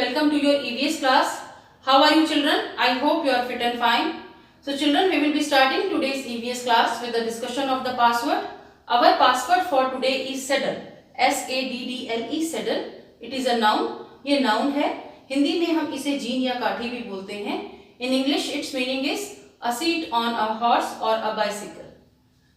welcome to your EVS class. How are you children? I hope you are fit and fine. So children, we will be starting today's EVS class with the discussion of the password. Our password for today is saddle. SADDLE saddle. It is a noun. ये noun है. हिंदी में हम इसे gene या काठी भी बोलते हैं. In English, its meaning is a seat on a horse or a bicycle.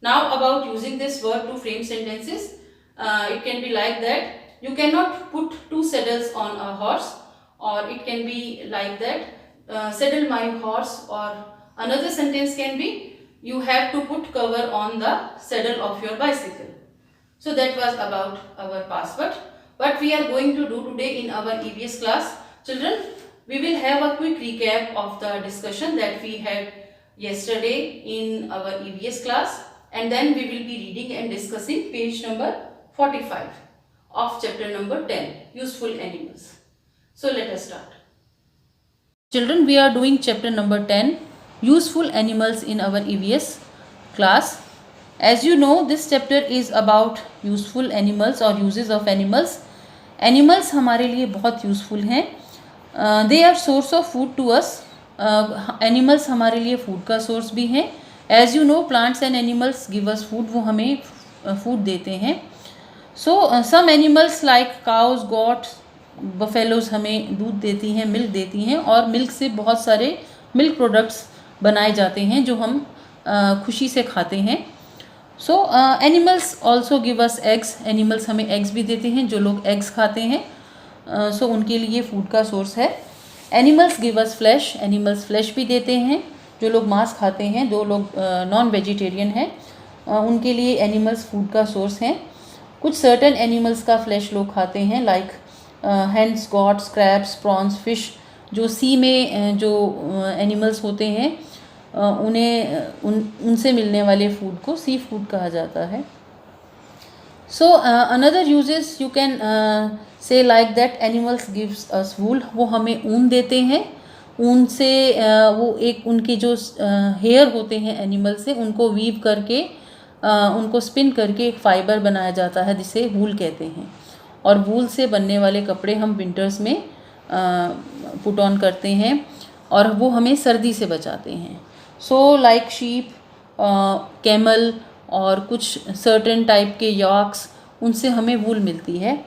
Now about using this word to frame sentences, it can be like that. You cannot put two saddles on a horse, or it can be like that, saddle my horse, or another sentence can be you have to put cover on the saddle of your bicycle. So that was about our password. What we are going to do today in our EVS class, children, we will have a quick recap of the discussion that we had yesterday in our EVS class, and then we will be reading and discussing page number 45 of chapter number 10, useful animals. So let us start. Children, we are doing chapter number 10, useful animals in our EVS class. As you know, this chapter is about useful animals or uses of animals. Animals हमारे लिए बहुत useful हैं. They are source of food to us. Animals हमारे लिए food का source भी हैं. As you know, plants and animals give us food. वो हमें food देते हैं. So some animals like cows, goats, buffaloes हमें दूध देती हैं, मिल्क देती हैं, और मिल्क से बहुत सारे मिल्क प्रोडक्ट्स बनाए जाते हैं जो हम खुशी से खाते हैं. So animals also give us eggs. Animals हमें eggs भी देते हैं, जो लोग eggs खाते हैं, so उनके लिए फूड का सोर्स है. Animals give us flesh. Animals flesh भी देते हैं, जो लोग मांस खाते हैं, जो लोग नॉन वेजिटेरियन हैं, उनके लिए एनिमल्स फूड का सोर्स हैं. कुछ सर्टेन एनिमल्स का फ्लैश लोग खाते हैं, like hands, gots, crabs, prawns, fish. जो सी में जो एनिमल्स होते हैं उनसे मिलने वाले फूड को सी फूड कहा जाता है. So another uses you can say like that animals gives us wool. वो हमें ऊन देते हैं. ऊन से वो एक उनके जो हेयर होते हैं एनिमल से, उनको वीव करके उनको स्पिन करके एक फाइबर बनाया जाता है जिसे वूल कहते हैं. और वूल से बनने वाले कपड़े हम विंटर्स में पुट ऑन करते हैं और वो हमें सर्दी से बचाते हैं. सो लाइक शीप, कैमल और कुछ सर्टेन टाइप के यॉक्स, उनसे हमें वूल मिलती है.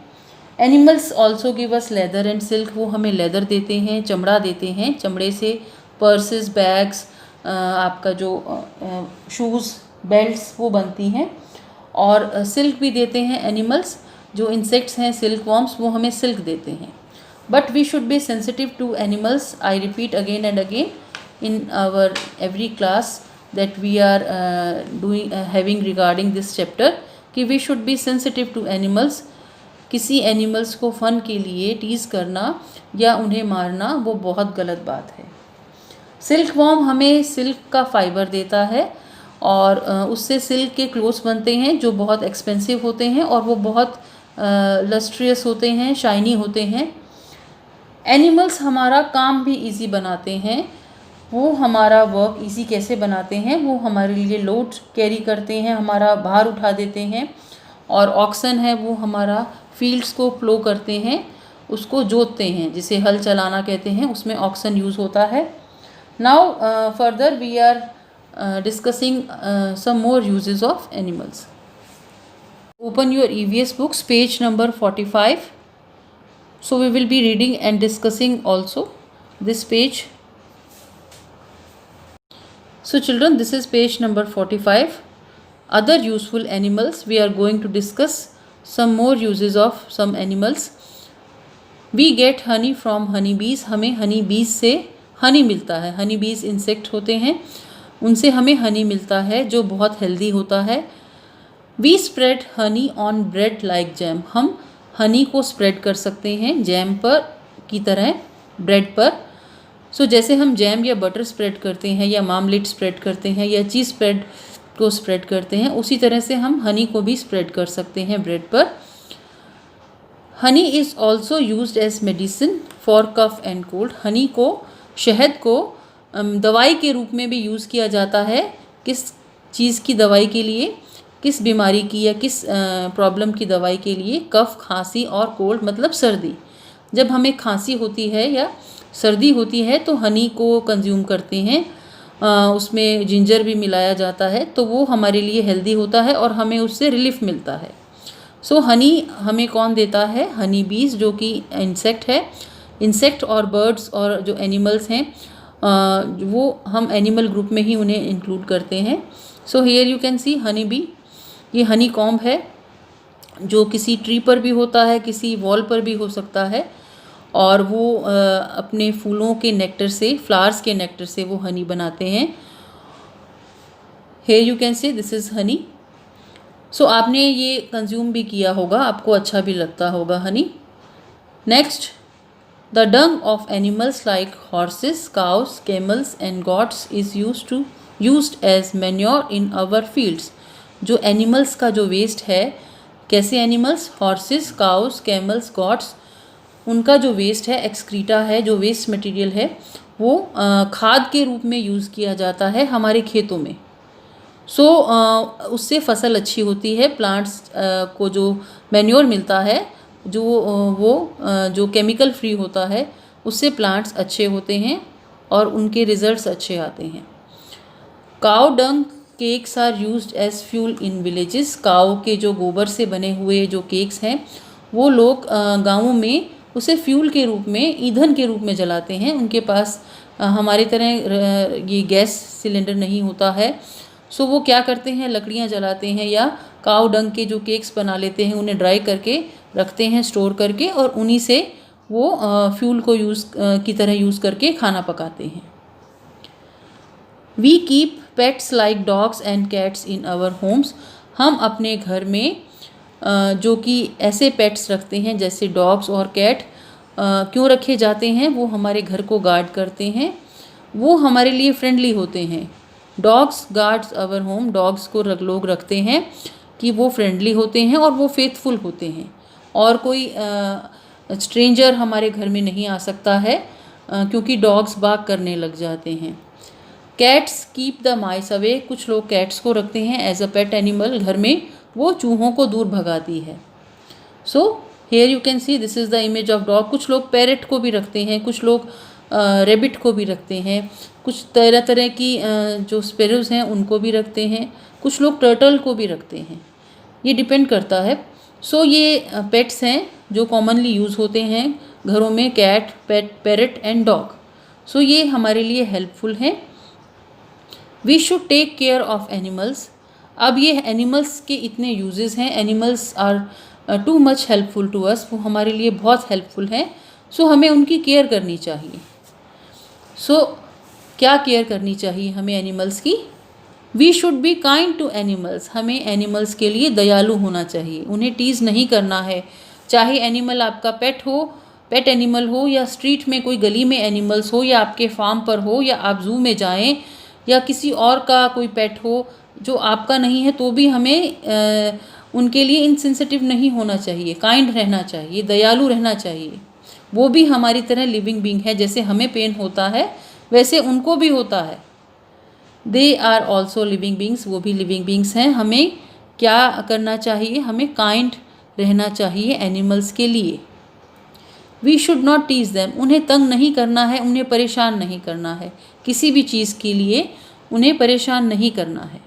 Animals also give us leather and silk. वो हमें लेदर देते हैं, चमड़ा देते हैं. चमड़े से पर्सेस, बैग्स, आपका जो शूज़, बेल्ट्स वो बनती हैं. और सिल्क भी देते हैं एनिमल्स. जो इंसेक्ट्स हैं, सिल्क वॉर्म्स, वो हमें सिल्क देते हैं. But we should be sensitive to animals. I repeat again and again in our every class that we are doing having regarding this chapter कि we should be sensitive to animals. किसी animals को fun के लिए tees करना या उन्हें मारना वो बहुत गलत बात है. सिल्क वॉर्म हमें सिल्क का फाइबर देता है और उससे सिल्क के क्लोथ्स बनते हैं जो बहुत एक्सपेंसिव होते हैं और वो बहुत लस्ट्रियस होते हैं, शाइनी होते हैं. एनिमल्स हमारा काम भी इजी बनाते हैं. वो हमारा वर्क इजी कैसे बनाते हैं? वो हमारे लिए लोड कैरी करते हैं, हमारा भार उठा देते हैं. और ऑक्सन है, वो हमारा फील्ड्स को प्लो करते हैं, उसको जोतते हैं, जिसे हल चलाना कहते हैं. उसमें ऑक्सन यूज़ होता है. Now further we are discussing some more uses of animals. Open your EVS books, page number 45. So we will be reading and discussing also this page. So children, this is page number 45. Other useful animals. We are going to discuss some more uses of some animals. We get honey from honeybees. हमें honey bees से honey मिलता है. honey bees insect होते हैं, उनसे हमें हनी मिलता है जो बहुत हेल्दी होता है. We spread honey on bread like jam. हम हनी को स्प्रेड कर सकते हैं जैम पर की तरह ब्रेड पर. सो जैसे हम जैम या बटर स्प्रेड करते हैं या मार्मलेट स्प्रेड करते हैं या चीज़ स्प्रेड को स्प्रेड करते हैं, उसी तरह से हम हनी को भी स्प्रेड कर सकते हैं ब्रेड पर. Honey is also used as medicine for cough and cold. Honey को, शहद को दवाई के रूप में भी यूज़ किया जाता है. किस चीज़ की दवाई के लिए? किस बीमारी की या किस प्रॉब्लम की दवाई के लिए? कफ, खांसी और कोल्ड मतलब सर्दी. जब हमें खांसी होती है या सर्दी होती है तो हनी को कंज्यूम करते हैं। उसमें जिंजर भी मिलाया जाता है, तो वो हमारे लिए हेल्दी होता है और हमें उससे रिलीफ मिलता है। सो हनी हमें कौन देता है? हनी बीज, जो कि इंसेक्ट है। इंसेक्ट और बर्ड्स और जो एनिमल्स हैं वो हम एनिमल ग्रुप में ही उन्हें इंक्लूड करते हैं। So here you can C honey bee. ये हनी कॉम्ब है जो किसी ट्री पर भी होता है, किसी वॉल पर भी हो सकता है, और वो अपने फूलों के नेक्टर से, फ्लावर्स के नेक्टर से वो हनी बनाते हैं। Here you can see this is honey. So आपने ये कंज्यूम भी किया होगा, आपको अच्छा भी लगता होगा honey. Next, the dung of animals like horses, cows, camels and goats is used as manure in our fields. जो एनिमल्स का जो वेस्ट है, कैसे animals? Horses, cows, camels, goats, उनका जो वेस्ट है, एक्सक्रीटा है, जो वेस्ट मटेरियल है, वो खाद के रूप में यूज़ किया जाता है हमारे खेतों में। सो उससे फसल अच्छी होती है, प्लांट्स को जो मैन्योर मिलता है, जो केमिकल फ्री होता है, उससे प्लांट्स अच्छे होते हैं और उनके रिजल्ट्स अच्छे आते हैं। Cow dung cakes are used as fuel in villages. Cow के जो गोबर से बने हुए जो केक्स हैं, वो लोग गाँवों में उसे फ्यूल के रूप में, ईंधन के रूप में जलाते हैं। उनके पास हमारी तरह ये गैस सिलेंडर नहीं होता है, सो वो क्या करते हैं, लकड़ियाँ जलाते हैं या काऊ डंग के जो केक्स बना लेते हैं, उन्हें ड्राई करके रखते हैं स्टोर करके, और उन्हीं से वो फ्यूल को की तरह यूज़ करके खाना पकाते हैं। We keep pets like dogs and cats in our homes. हम अपने घर में जो कि ऐसे पेट्स रखते हैं जैसे डॉग्स और कैट, क्यों रखे जाते हैं? वो हमारे घर को गार्ड करते हैं, वो हमारे लिए फ्रेंडली होते हैं। Dogs guards our home. Dogs को लोग रखते हैं कि वो फ्रेंडली होते हैं और वो फेथफुल होते हैं, और कोई स्ट्रेंजर हमारे घर में नहीं आ सकता है क्योंकि डॉग्स बार्क करने लग जाते हैं। Cats keep the mice away. कुछ लोग कैट्स को रखते हैं एज अ पेट एनिमल घर में, वो चूहों को दूर भगाती है। So here you can see this is the image of dog. कुछ लोग पैरेट को भी रखते हैं, कुछ लोग रेबिट को भी रखते हैं, कुछ तरह तरह की जो स्पैरोज़ हैं उनको भी रखते हैं, कुछ लोग टर्टल को भी रखते हैं, ये डिपेंड करता है। सो ये पेट्स हैं जो कॉमनली यूज़ होते हैं घरों में, cat, parrot and dog. So ये हमारे लिए हेल्पफुल हैं। We should take care of animals. अब ये एनिमल्स के इतने यूजेस हैं, animals are too much helpful to us, वो हमारे लिए बहुत हेल्पफुल हैं। सो हमें उनकी केयर करनी चाहिए। सो क्या केयर करनी चाहिए हमें एनिमल्स की? We should be kind to animals. हमें एनिमल्स के लिए दयालु होना चाहिए, उन्हें टीज़ नहीं करना है। चाहे एनिमल आपका पेट एनिमल हो, या स्ट्रीट में कोई गली में एनिमल्स हो, या आपके फार्म पर हो, या आप जू में जाएं, या किसी और का कोई पेट हो जो आपका नहीं है, तो भी हमें उनके लिए इनसेंसिटिव नहीं होना चाहिए, काइंड रहना चाहिए, दयालु रहना चाहिए। वो भी हमारी तरह लिविंग बीइंग है, जैसे हमें पेन होता है वैसे उनको भी होता है। They are also living beings, वो भी लिविंग बींग्स हैं। हमें क्या करना चाहिए? हमें काइंड रहना चाहिए एनिमल्स के लिए। We should not tease them. उन्हें तंग नहीं करना है, उन्हें परेशान नहीं करना है, किसी भी चीज़ के लिए उन्हें परेशान नहीं करना है।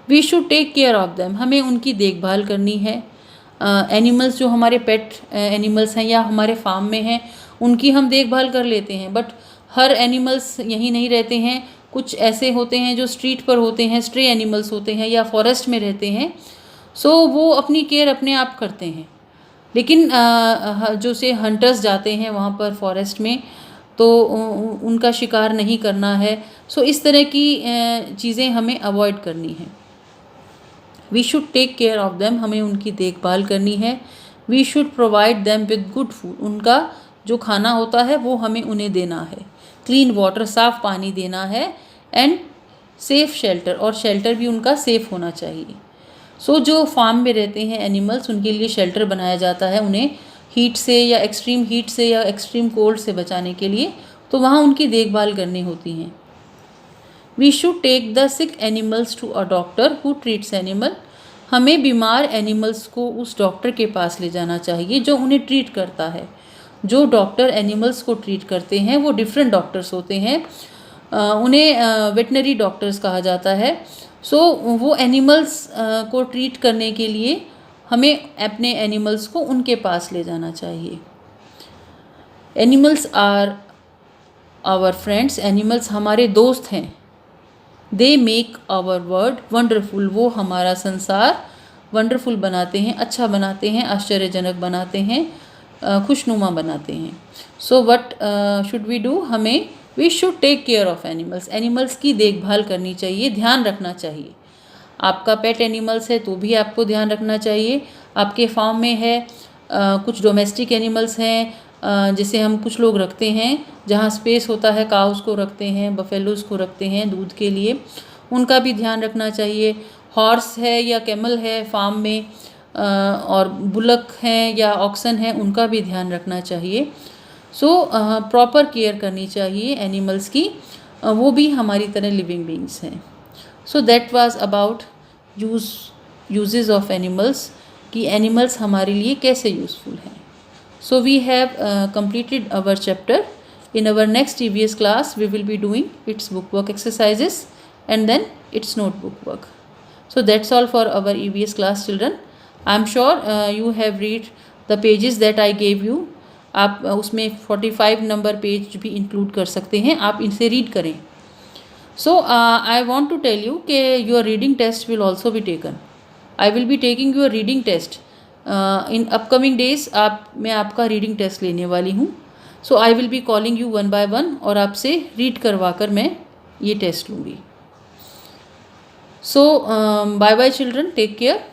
We should take care of them. हमें उनकी देखभाल करनी है। एनिमल्स जो हमारे पेट एनिमल्स हैं या हमारे फार्म में हैं, उनकी हम देखभाल कर लेते हैं, बट हर एनिमल्स यहीं नहीं रहते हैं। कुछ ऐसे होते हैं जो स्ट्रीट पर होते हैं, स्ट्रे एनिमल्स होते हैं, या फॉरेस्ट में रहते हैं। सो वो अपनी केयर अपने आप करते हैं। लेकिन जो से हंटर्स जाते हैं वहाँ पर फॉरेस्ट में, तो उनका शिकार नहीं करना है। सो इस तरह की चीज़ें हमें अवॉइड करनी है। We should take care of them. हमें उनकी देखभाल करनी है। We should provide them with good food. उनका जो खाना होता है वो हमें उन्हें देना है। क्लीन वाटर, साफ़ पानी देना है। एंड सेफ़ शेल्टर, और शेल्टर भी उनका सेफ़ होना चाहिए। सो जो फार्म में रहते हैं एनिमल्स, उनके लिए शेल्टर बनाया जाता है उन्हें हीट से या एक्सट्रीम हीट से या एक्सट्रीम कोल्ड से बचाने के लिए, तो वहाँ उनकी देखभाल करनी होती है। We should take the sick animals to a doctor who treats animal. हमें बीमार एनिमल्स को उस डॉक्टर के पास ले जाना चाहिए जो उन्हें ट्रीट करता है। जो डॉक्टर एनिमल्स को ट्रीट करते हैं वो डिफरेंट डॉक्टर्स होते हैं, उन्हें वेटनरी डॉक्टर्स कहा जाता है। सो वो एनिमल्स को ट्रीट करने के लिए हमें अपने एनिमल्स को उनके पास ले जाना चाहिए। Animals are our friends, animals हमारे दोस्त हैं। They make our world wonderful, वो हमारा संसार वंडरफुल बनाते हैं, अच्छा बनाते हैं, आश्चर्यजनक बनाते हैं, खुशनुमा बनाते हैं। So what should we do, हमें we should take care of animals, animals की देखभाल करनी चाहिए, ध्यान रखना चाहिए। आपका पेट एनिमल्स है तो भी आपको ध्यान रखना चाहिए। आपके फार्म में है, कुछ डोमेस्टिक एनिमल्स हैं जिसे हम कुछ लोग रखते हैं, जहाँ स्पेस होता है काउस को रखते हैं, बफेलोज़ को रखते हैं दूध के लिए, उनका भी ध्यान रखना चाहिए। हॉर्स है या कैमल है फार्म में, और बुलक हैं या ऑक्सन है, उनका भी ध्यान रखना चाहिए। सो प्रॉपर केयर करनी चाहिए एनिमल्स की, वो भी हमारी तरह लिविंग बीइंग्स हैं। So that was about uses of animals, कि एनिमल्स हमारे लिए कैसे यूज़फुल हैं। So we have completed our chapter. In our next EVS class we will be doing its bookwork exercises and then its notebook work. So that's all for our EVS class children. I am sure you have read the pages that I gave you. आप उसमें 45 number page भी include कर सकते हैं, आप इनसे read करें। So I want to tell you कि your reading test will also be taken. I will be taking your reading test in upcoming days. मैं आपका रीडिंग टेस्ट लेने वाली हूँ। So I will be calling you one by one और आपसे read करवा कर मैं ये टेस्ट लूँगी। So bye bye children, take care.